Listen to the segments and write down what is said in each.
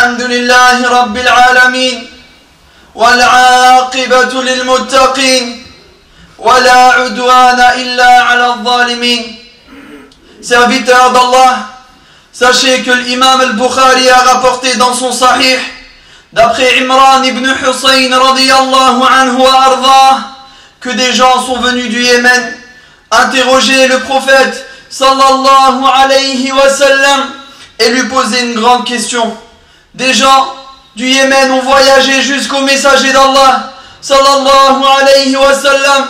الحمد لله رب العالمين والعاقبة للمتقين ولا عدوان إلا على الظالمين. Serviteurs d'Allah, sachez que l'imam al-Bukhari a rapporté dans son sahih, d'après Imran ibn Hussein radiyallahu anhu wa ardah, que des gens sont venus du Yémen interroger le prophète sallallahu alayhi wa sallam et lui poser une grande question. Des gens du Yémen ont voyagé jusqu'au messager d'Allah sallallahu alayhi wa sallam,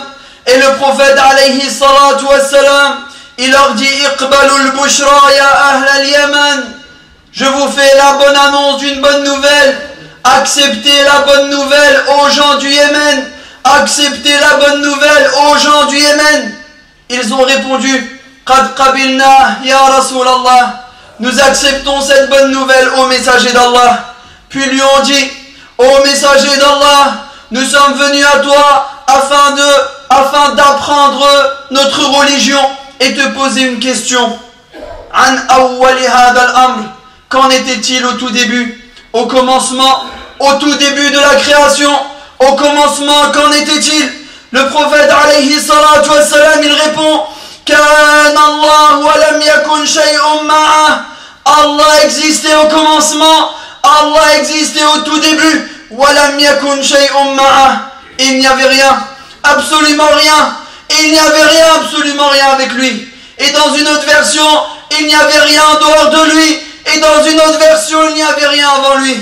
et le prophète alayhi salatu wa sallam, il leur dit: Iqbalul bushra ya ahl al-Yaman, je vous fais la bonne annonce d'une bonne nouvelle, acceptez la bonne nouvelle aux gens du Yémen, acceptez la bonne nouvelle aux gens du Yémen. Ils ont répondu: Qad qabilna ya Rasulallah, nous acceptons cette bonne nouvelle au messager d'Allah. Puis lui ont dit: ô messager d'Allah, nous sommes venus à toi afin d'apprendre notre religion et te poser une question. An awwali hadha al-amr, qu'en était-il au tout début, au commencement, au tout début de la création, au commencement, qu'en était-il? Le prophète alayhi salatu wa salam, il répond: Kana Allah wa lam yakun shay'un ma'ah, Allah existait au commencement, Allah existait au tout début. Walam yakun shay'un ma'ah, il n'y avait rien, absolument rien. Il n'y avait rien, absolument rien avec lui. Et dans une autre version, il n'y avait rien en dehors de lui. Et dans une autre version, il n'y avait rien avant lui.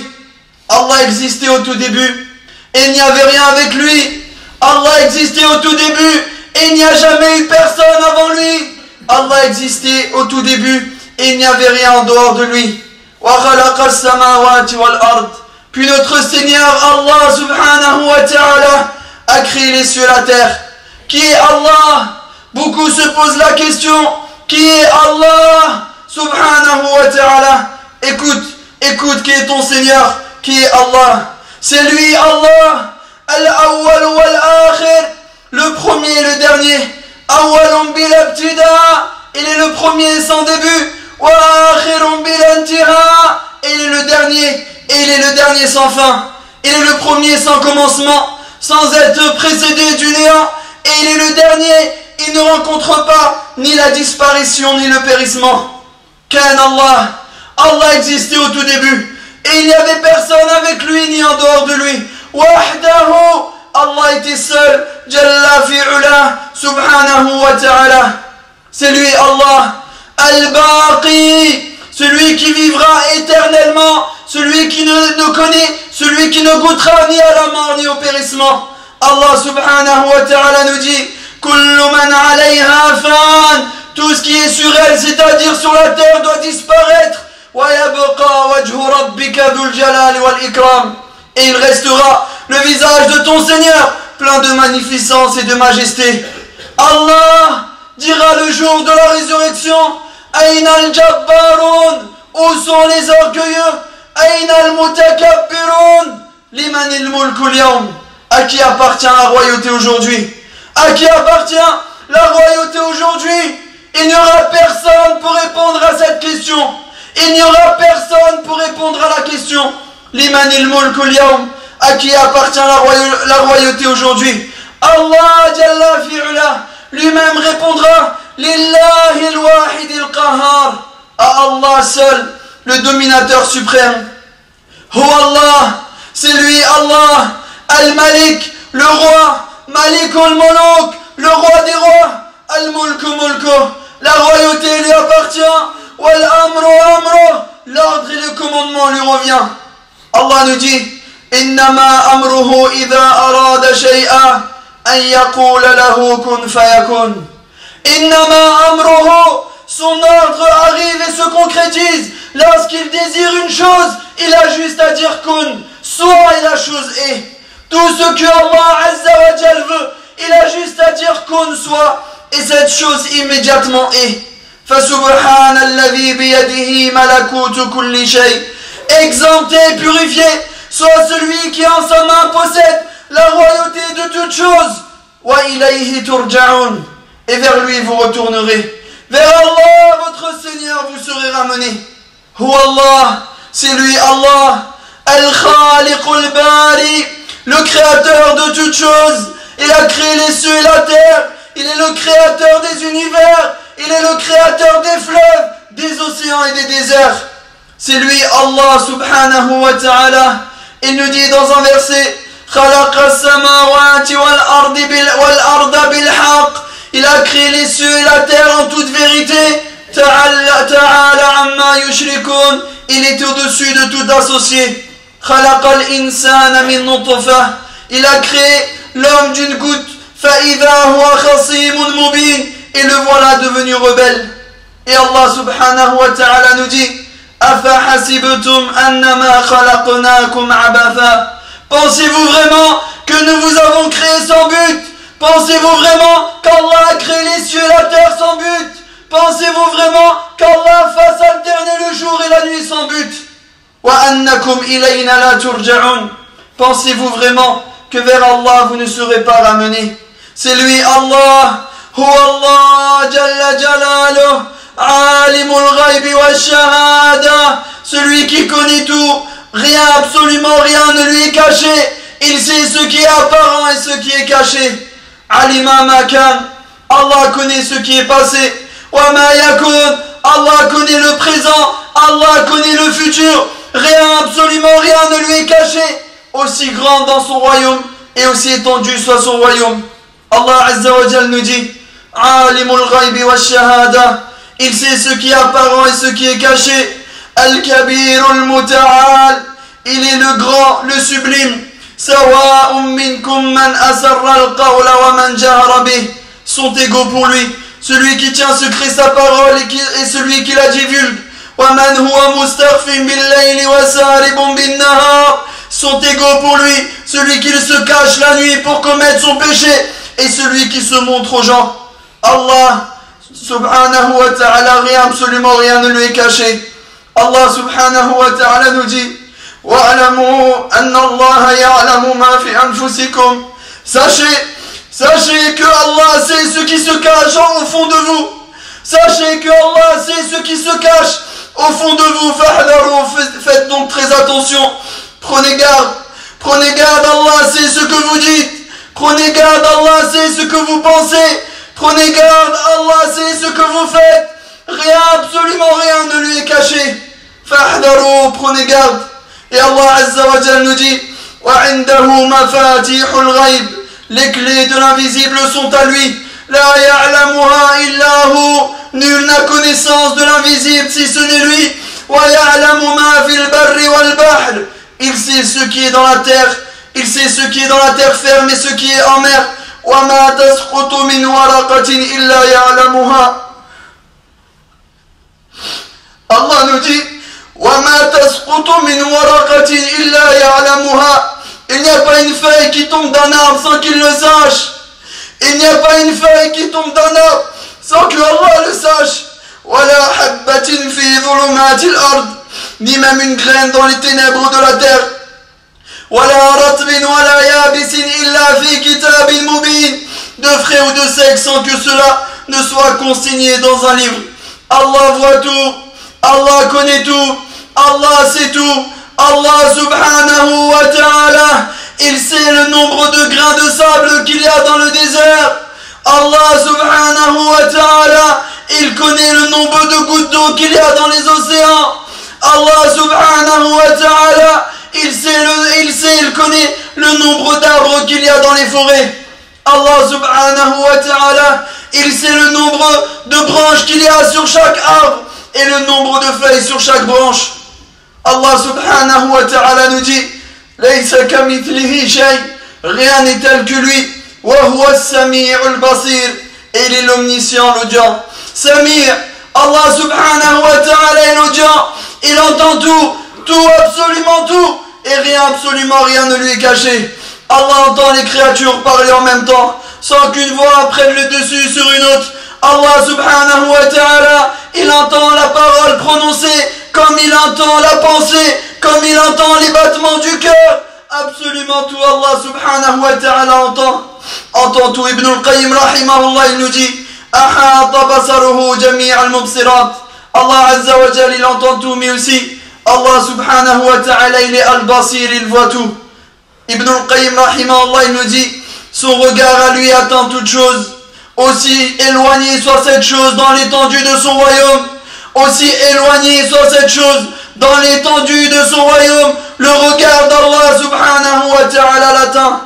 Allah existait au tout début et il n'y avait rien avec lui. Allah existait au tout début et il n'y a jamais eu personne avant lui. Allah existait au tout début et il n'y avait rien en dehors de lui. Puis notre Seigneur Allah subhanahu wa ta'ala a créé les cieux et la terre. Qui est Allah? Beaucoup se posent la question: qui est Allah subhanahu wa ta'ala? Écoute, qui est ton Seigneur? Qui est Allah? C'est lui Allah, al-awwal wal-akhir, le premier et le dernier. Awwalun bil ibtida, il est le premier sans début. Wa akhirun bil intiha, il est le dernier, et il est le dernier sans fin. Il est le premier sans commencement, sans être précédé du néant, et il est le dernier, il ne rencontre pas ni la disparition ni le périssement. Kan Allah, Allah existait au tout début, et il n'y avait personne avec lui ni en dehors de lui. Wahdahu, Allah était seul, Jalla fi'ula, subhanahu wa ta'ala. C'est lui Allah, Al-Baqi, celui qui vivra éternellement, celui qui ne connaît, celui qui ne goûtera ni à la mort ni au périssement. Allah subhanahu wa ta'ala nous dit: Kullu man alayha fan, tout ce qui est sur elle, c'est-à-dire sur la terre, doit disparaître. Wa yabqa wajhu rabbika dhul jalali wal ikram, et il restera le visage de ton Seigneur plein de magnificence et de majesté. Allah dira le jour de la résurrection: Aina al-jabbarun, où sont les orgueilleux? Aina al-mutakabbirun, liman al-mulku al-yawm, à qui appartient la royauté aujourd'hui? À qui appartient la royauté aujourd'hui? Il n'y aura personne pour répondre à cette question. Il n'y aura personne pour répondre à la question. Liman al-mulku al-yawm, à qui appartient la royauté aujourd'hui? Allah Jalla fi'ula lui-même répondra: Lillahi al-wahid al-qahar, à Allah seul, le dominateur suprême. Oh Allah, c'est lui Allah, Al-Malik, le roi, Malik al-Muluk, le roi des rois, Al-Mulku Mulku, la royauté lui appartient, Wal-Amru Amru, l'ordre et le commandement lui revient. Allah nous dit: Innama amruhu idha arada shay'a an yaqula lahu kun fayakun. Innama amruhu, son ordre arrive et se concrétise lorsqu'il désire une chose, il a juste à dire kun, soit, et la chose est. Tout ce que Allah Azza wa Jal veut, il a juste à dire kun, soit, et cette chose immédiatement est. Fasubhana alladhi biyadihi malakutu kulli shay, exempté, purifié soit celui qui en sa main possède la royauté de toutes choses. Wa ilayhi turja'un, et vers lui vous retournerez. Vers Allah, votre Seigneur, vous serez ramenés. Hu Allah, c'est lui Allah, Al-Khaliq al-Bari, le créateur de toutes choses. Il a créé les cieux et la terre, il est le créateur des univers, il est le créateur des fleuves, des océans et des déserts. C'est lui Allah subhanahu wa ta'ala. Il nous dit dans un verset, il a créé les cieux et la terre en toute vérité. Il est au-dessus de tout associé. Il a créé l'homme d'une goutte. Et le voilà devenu rebelle. Et Allah subhanahu wa ta'ala nous dit, pensez-vous vraiment que nous vous avons créé sans but? Pensez-vous vraiment qu'Allah a créé les cieux et la terre sans but? Pensez-vous vraiment qu'Allah fasse alterner le jour et la nuit sans but? Pensez-vous vraiment que vers Allah vous ne serez pas ramenés? C'est lui Allah, Huwa Allah Jalla Jalaluh, Alimul Ghaybi wa Shahada, celui qui connaît tout, rien, absolument rien ne lui est caché. Il sait ce qui est apparent et ce qui est caché. Alima Makan, Allah connaît ce qui est passé. Wa ma yakun, Allah connaît le présent, Allah connaît le futur. Rien, absolument rien ne lui est caché. Aussi grand dans son royaume et aussi étendu soit son royaume. Allah Azza wa Jal nous dit, Alimul Ghaybi wa Shahada, il sait ce qui est apparent et ce qui est caché. Al-Kabir al-Muta'al, il est le grand, le sublime. Sawa'un minkum man asarra al-qawla wa man jahara bih, sont égaux pour lui, celui qui tient secret sa parole et celui qui la divulgue. Wa man huwa mustakhfin bil-layli wa saribun bin-nahar, sont égaux pour lui, celui qui se cache la nuit pour commettre son péché et celui qui se montre aux gens. Allah subhanahu wa ta'ala, rien, absolument rien ne lui est caché. Allah subhanahu wa ta'ala nous dit, wa'alamu anna Allah ya'lamu ma fi anfusikum. Sachez que Allah sait ce qui se cache au fond de vous. Sachez que Allah sait ce qui se cache au fond de vous. Faites donc très attention. Prenez garde, Allah sait ce que vous dites. Prenez garde, Allah sait ce que vous pensez. Prenez garde, Allah sait ce que vous faites. Rien, absolument rien ne lui est caché. Fahdaru, prenez garde. Et Allah Azza wa Jal nous dit, wa indahu mafatihul ghaib, les clés de l'invisible sont à lui. La ya'lamuha illa hu, nul n'a connaissance de l'invisible si ce n'est lui. Wa ya'lamu ma fil barri wal bahr, il sait ce qui est dans la terre, il sait ce qui est dans la terre ferme et ce qui est en mer. Wa ma tasqutu min waraqatin illa ya'lamuha. Allah nous dit, wa ma tasqutu min waraqatin illa ya'lamuha. Il n'y a pas une feuille qui tombe d'un arbre sans qu'il le sache. Il n'y a pas une feuille qui tombe d'un arbre sans que Allah le sache. Wa la habbatin fi dhulumatil ard, ni même une graine dans les ténèbres de la terre. Wala ratbin wala yabisin illa fi kitabin mubin, de frais ou de sec sans que cela ne soit consigné dans un livre. Allah voit tout, Allah connaît tout, Allah sait tout. Allah subhanahu wa ta'ala, il sait le nombre de grains de sable qu'il y a dans le désert. Allah subhanahu wa ta'ala, il connaît le nombre de gouttes d'eau qu'il y a dans les océans. Allah subhanahu wa ta'ala, il connaît le nombre d'arbres qu'il y a dans les forêts. Allah subhanahu wa ta'ala, il sait le nombre de branches qu'il y a sur chaque arbre et le nombre de feuilles sur chaque branche. Allah subhanahu wa ta'ala nous dit, Laysa kamithlihi shay, rien n'est tel que lui. Wa huwa as-sami'ul basir, et il est l'omniscient, l'audient. Samir, Allah subhanahu wa ta'ala est l'audient, il entend tout, absolument tout, et rien, absolument rien ne lui est caché. Allah entend les créatures parler en même temps, sans qu'une voix prenne le dessus sur une autre. Allah subhanahu wa ta'ala, il entend la parole prononcée, comme il entend la pensée, comme il entend les battements du cœur. Absolument tout, Allah subhanahu wa ta'ala entend tout. Ibn al-Qayyim rahimahullah, il nous dit, Ahata basaruhu jami' al-mubsirat. Allah azza wa jal, il entend tout, mais aussi Allah subhanahu wa ta'ala, il est al-Basir, il voit tout. Ibn al-Qayyim rahimahullah, il nous dit, son regard à lui atteint toute chose. Aussi éloignée soit cette chose dans l'étendue de son royaume, aussi éloignée soit cette chose dans l'étendue de son royaume, le regard d'Allah subhanahu wa ta'ala l'atteint.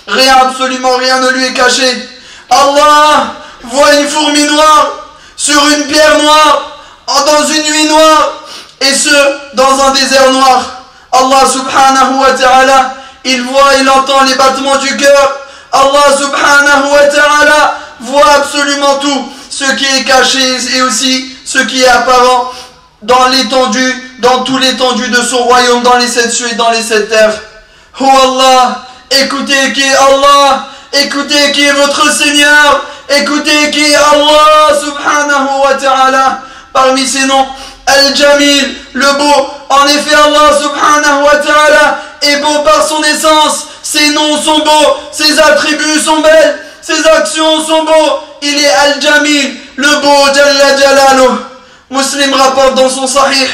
Rien, absolument rien ne lui est caché. Allah voit une fourmi noire sur une pierre noire, dans une nuit noire, et ce, dans un désert noir. Allah subhanahu wa ta'ala, il voit, il entend les battements du cœur. Allah subhanahu wa ta'ala voit absolument tout, ce qui est caché et aussi ce qui est apparent dans l'étendue, dans tout l'étendue de son royaume, dans les 7 cieux et dans les 7 terres. Oh Allah, écoutez qui est Allah, écoutez qui est votre Seigneur, écoutez qui est Allah subhanahu wa ta'ala. Parmi ses noms, Al-Jamil, le beau. En effet, Allah subhanahu wa ta'ala est beau par son essence. Ses noms sont beaux, ses attributs sont belles, ses actions sont beaux. Il est Al-Jamil, le beau, Jalla Jalaluh. Muslim rapporte dans son Sahih,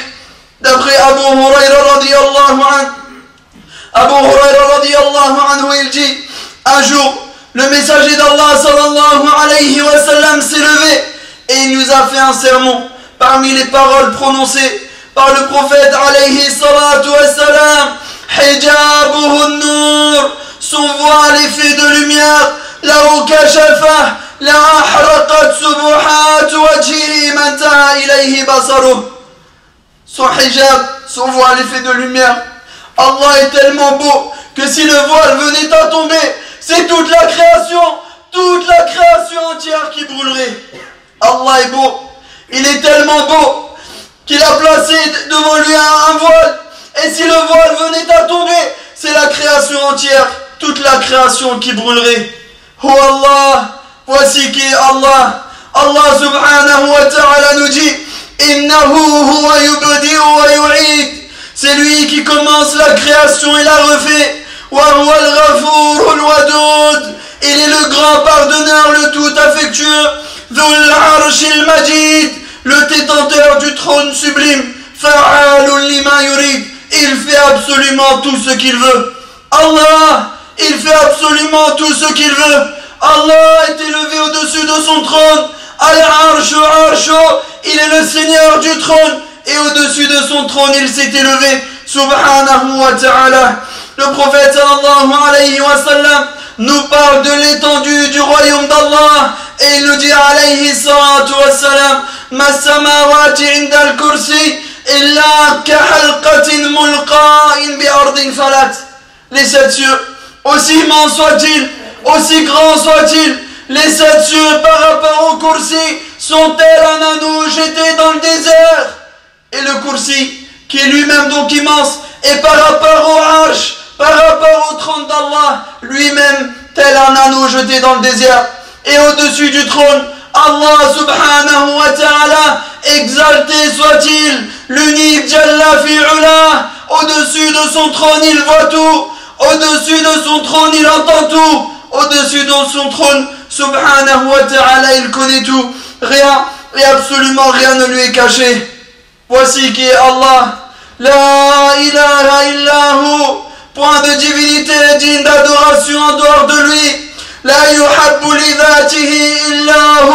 d'après Abu Huraira radiyallahu anhu. Abu Huraira radiyallahu anhu, il dit, un jour, le messager d'Allah sallallahu alayhi wa sallam s'est levé et il nous a fait un sermon. Parmi les paroles prononcées par le prophète alayhi salatu wa salam, hijabuhu nur, son voile est fait de lumière, law kashafa la ahraqat subuhat wajhihi mantaha ilayhi basaruh. Son hijab, son voile est fait de lumière. Allah est tellement beau que si le voile venait à tomber, c'est toute la création entière qui brûlerait. Allah est beau. Il est tellement beau qu'il a placé devant lui un voile. Et si le voile venait à tomber, c'est la création entière, toute la création qui brûlerait. Oh Allah, voici qui est Allah. Allah subhanahu wa ta'ala nous dit, Innahu huwa yubdi'u wa yu'id. C'est lui qui commence la création et la refait. Wa huwa al-ghafur al-wadud. Il est le grand pardonneur, le tout affectueux. Dhul arshil majid, le détenteur du trône sublime. Fa'alun lima yurid. Il fait absolument tout ce qu'il veut. Allah, il fait absolument tout ce qu'il veut. Allah est élevé au-dessus de son trône. Al-arshu arshu, il est le Seigneur du trône. Et au-dessus de son trône, il s'est élevé. Subhanahu wa ta'ala. Le prophète sallallahu alayhi wa sallam nous parle de l'étendue du royaume d'Allah. Et il nous dit alayhi salatu wa salam, Ma samawati inda al-kursi illa kahalqatin mulqa'in bi ardin falat. Les 7 cieux, aussi immenses soient-ils, aussi grands soient-ils, les 7 cieux par rapport au kursi sont tels un anneau jeté dans le désert. Et le kursi, qui est lui-même donc immense, et par rapport au arsh, par rapport au trône d'Allah, lui-même tel un anneau jeté dans le désert. Et au-dessus du trône, Allah subhanahu wa ta'ala, exalté soit-il, l'unique Jalla fi'ula, au-dessus de son trône il voit tout, au-dessus de son trône il entend tout, au-dessus de son trône, subhanahu wa ta'ala, il connaît tout, rien et absolument rien ne lui est caché. Voici qui est Allah, la ilaha illahu, point de divinité digne d'adoration en dehors de lui. La yuhabbu li dhatihi illahu,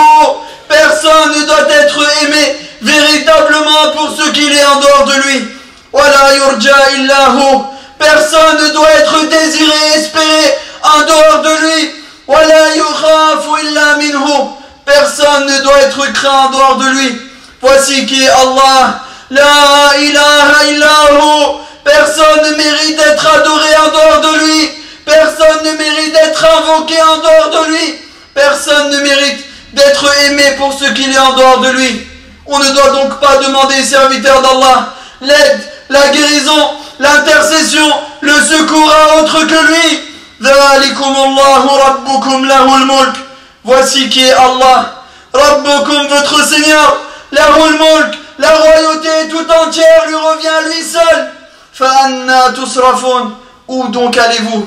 personne ne doit être aimé véritablement pour ce qu'il est en dehors de lui. Wa la yurja illahu, personne ne doit être désiré, espéré en dehors de lui. Wa la yukhafu illa minhu, personne ne doit être craint en dehors de lui. Voici qui est Allah, la ilaha illahu, personne ne mérite d'être adoré en dehors de lui. Personne ne mérite d'être invoqué en dehors de lui. Personne ne mérite d'être aimé pour ce qu'il est en dehors de lui. On ne doit donc pas demander, serviteur d'Allah, l'aide, la guérison, l'intercession, le secours à autre que lui. Dhalikumullahu rabbukum lahul mulk. Voici qui est Allah, Rabbukum, votre Seigneur, lahul mulk, la royauté tout entière lui revient à lui seul. Fa anna tusrafun, où donc allez-vous?